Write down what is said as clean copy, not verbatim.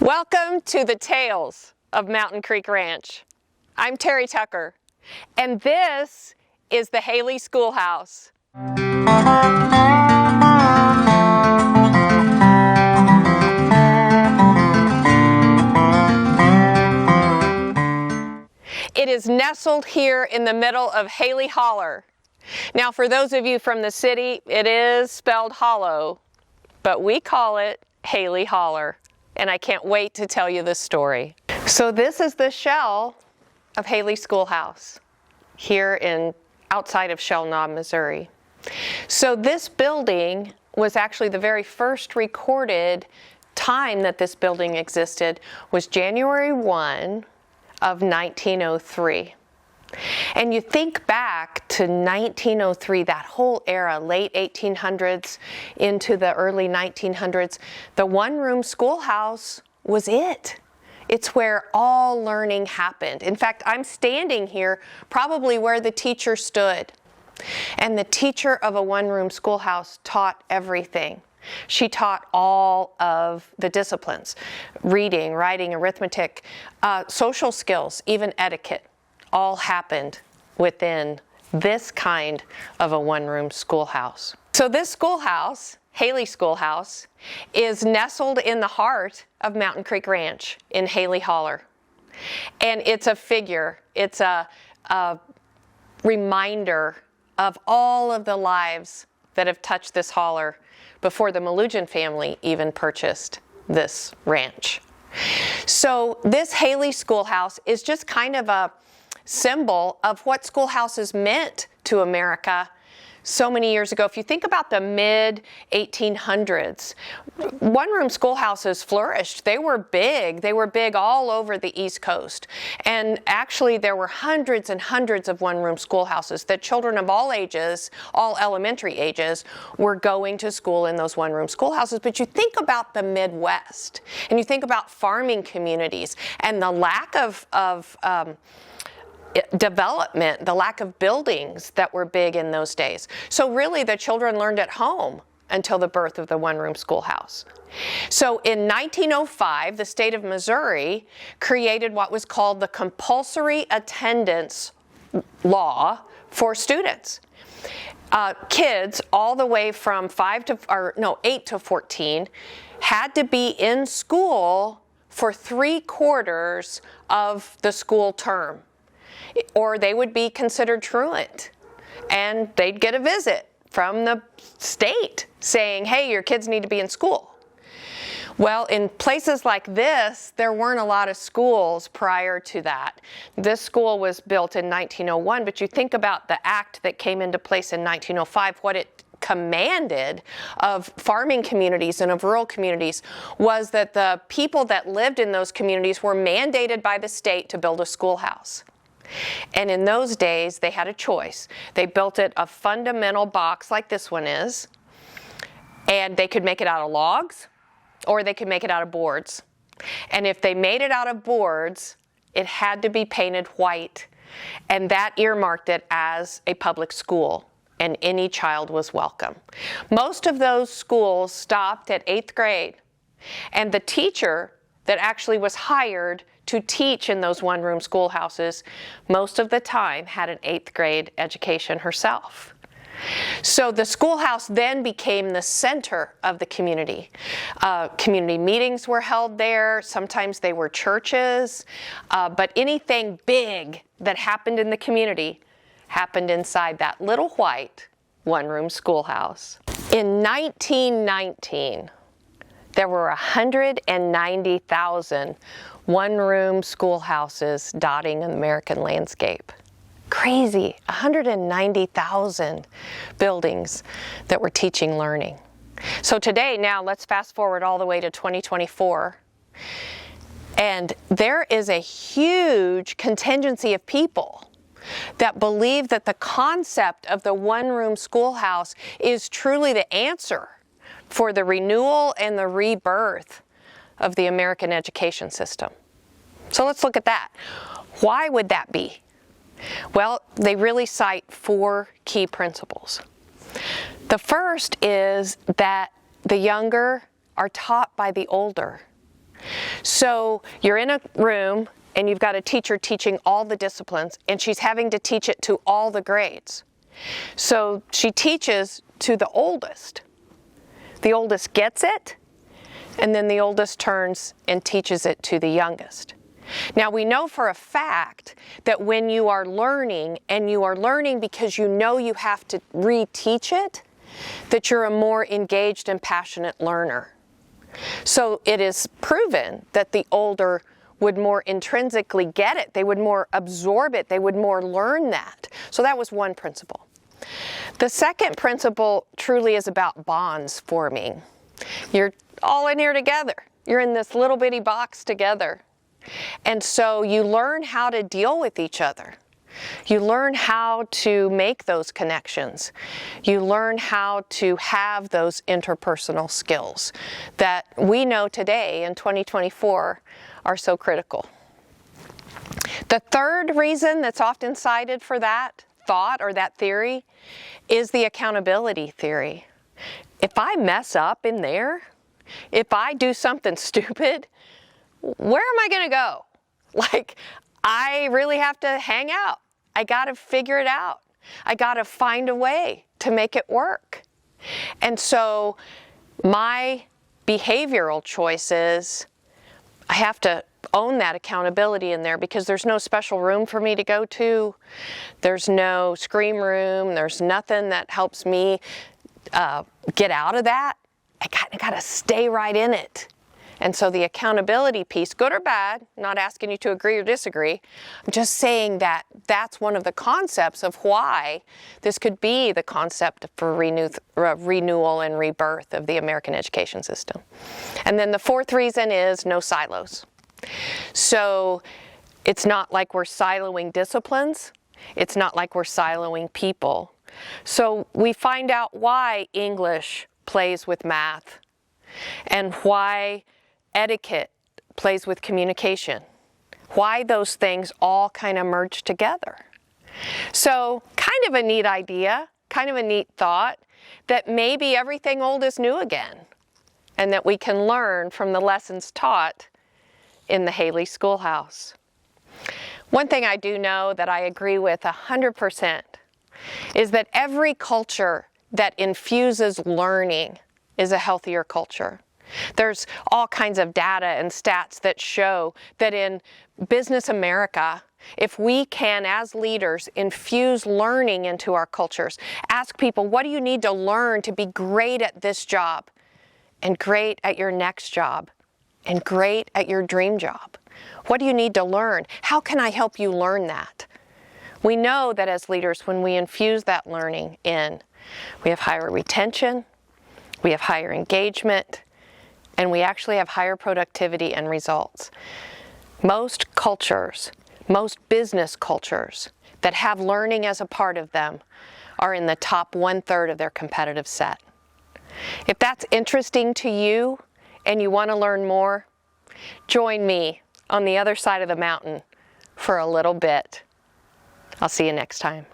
Welcome to the Tales of Mountain Creek Ranch. I'm Terry Tucker, and this is the Hailey Schoolhouse. It is nestled here in the middle of Hailey Holler. Now, for those of you from the city, it is spelled hollow, but we call it Hailey Holler. And I can't wait to tell you this story. So this is the shell of Hailey Schoolhouse here outside of Shell Knob, Missouri. So this building was actually the very first recorded time that this building existed was January 1 of 1903. And you think back to 1903, that whole era, late 1800s into the early 1900s, the one-room schoolhouse was it. It's where all learning happened. In fact, I'm standing here probably where the teacher stood. And the teacher of a one-room schoolhouse taught everything. She taught all of the disciplines: reading, writing, arithmetic, social skills, even etiquette. All happened within this kind of a one-room schoolhouse. So this schoolhouse, Hailey Schoolhouse, is nestled in the heart of Mountain Creek Ranch in Hailey Holler. And it's a figure, it's a reminder of all of the lives that have touched this holler before the Malugin family even purchased this ranch. So this Hailey Schoolhouse is just kind of a symbol of what schoolhouses meant to America so many years ago. If you think about the mid-1800s, one-room schoolhouses flourished. They were big. They were big all over the East Coast. And actually, there were hundreds and hundreds of one-room schoolhouses that children of all ages, all elementary ages, were going to school in those one-room schoolhouses. But you think about the Midwest, and you think about farming communities, and the lack of development, the lack of buildings that were big in those days. So really the children learned at home until the birth of the one-room schoolhouse. So in 1905, the state of Missouri created what was called the compulsory attendance law for students. Kids all the way from 8 to 14 had to be in school for 3/4 of the school term, or they would be considered truant, and they'd get a visit from the state saying, hey, your kids need to be in school. Well, in places like this, there weren't a lot of schools prior to that. This school was built in 1901, but you think about the act that came into place in 1905, what it commanded of farming communities and of rural communities was that the people that lived in those communities were mandated by the state to build a schoolhouse. And in those days, they had a choice. They built it a fundamental box like this one is, and they could make it out of logs, or they could make it out of boards. And if they made it out of boards, it had to be painted white, and that earmarked it as a public school, and any child was welcome. Most of those schools stopped at 8th grade, and the teacher that actually was hired to teach in those one-room schoolhouses most of the time had an 8th grade education herself. So the schoolhouse then became the center of the community. Community meetings were held there. Sometimes they were churches. But anything big that happened in the community happened inside that little white one-room schoolhouse. In 1919, there were 190,000 one-room schoolhouses dotting an American landscape. Crazy, 190,000 buildings that were teaching learning. So today, now let's fast forward all the way to 2024. And there is a huge contingency of people that believe that the concept of the one-room schoolhouse is truly the answer for the renewal and the rebirth of the American education system. So let's look at that. Why would that be? Well, they really cite 4 key principles. The first is that the younger are taught by the older. So you're in a room and you've got a teacher teaching all the disciplines, and she's having to teach it to all the grades. So she teaches to the oldest. The oldest gets it, and then the oldest turns and teaches it to the youngest. Now we know for a fact that when you are learning, and you are learning because you know you have to reteach it, that you're a more engaged and passionate learner. So it is proven that the older would more intrinsically get it. They would more absorb it. They would more learn that. So that was one principle. The second principle truly is about bonds forming. You're all in here together. You're in this little bitty box together. And so you learn how to deal with each other. You learn how to make those connections. You learn how to have those interpersonal skills that we know today in 2024 are so critical. The third reason that's often cited for that thought or that theory is the accountability theory. If I mess up in there, if I do something stupid, where am I going to go? Like, I really have to hang out. I got to figure it out. I got to find a way to make it work. And so my behavioral choices, I have to own that accountability in there, because there's no special room for me to go to. There's no scream room. There's nothing that helps me get out of that. I got to stay right in it. And so the accountability piece, good or bad, not asking you to agree or disagree, I'm just saying that that's one of the concepts of why this could be the concept for renewal and rebirth of the American education system. And then the fourth reason is no silos. So it's not like we're siloing disciplines. It's not like we're siloing people. So we find out why English plays with math, and why etiquette plays with communication, why those things all kind of merge together. So kind of a neat idea, kind of a neat thought, that maybe everything old is new again, and that we can learn from the lessons taught in the Hailey Schoolhouse. One thing I do know that I agree with 100% is that every culture that infuses learning is a healthier culture. There's all kinds of data and stats that show that in business America, if we can, as leaders, infuse learning into our cultures, ask people, what do you need to learn to be great at this job, and great at your next job, and great at your dream job? What do you need to learn? How can I help you learn that? We know that as leaders, when we infuse that learning in, we have higher retention, we have higher engagement, and we actually have higher productivity and results. Most cultures, most business cultures that have learning as a part of them are in the top 1/3 of their competitive set. If that's interesting to you and you want to learn more, join me on the other side of the mountain for a little bit. I'll see you next time.